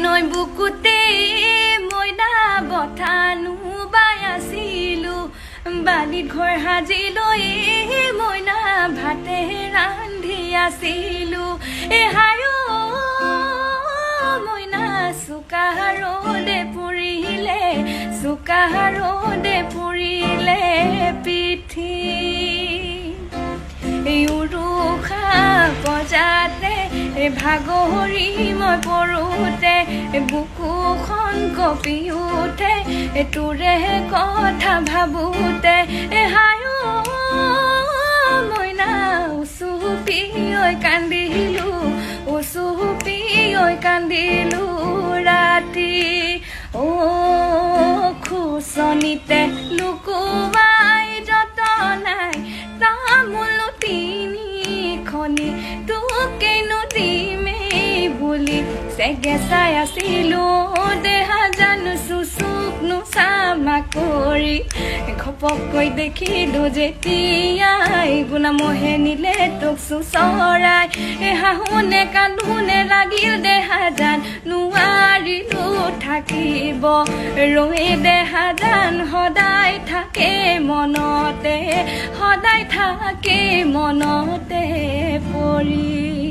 নৈ বুকুতে মইনা বঠানো বাই আছিলো বালিত ঘৰ সাজি লৈ মইনা ভাতে ৰান্ধি আছিলো হায় মইনা চোকা ৰ'দে পুৰিলে পিঠি উৰুষা বজাতে ভাগৰি মই পৰোতে বুকুখন কঁপি উঠে তোৰে কথা ভাবোতে হায় মইনা উচুপি কান্দিলো ৰাতি খুচনিতে লুকুৱাই যতনাই তামোল তিনিখনি তোকেনো দিমেই বুলি চেগে চাই আছিলো দেহা জানো চুচুকনো চামা কৰি ঘপককৈ দেখিলো যেতিয়াই গুণামহে নিলে তোক চুচৰাই হাহুনে কান্দোনে লাগিল দেহা জান নোৱাৰিলো থাকিব ৰৈ দেহা জান সদায় থাকে মনতে পৰি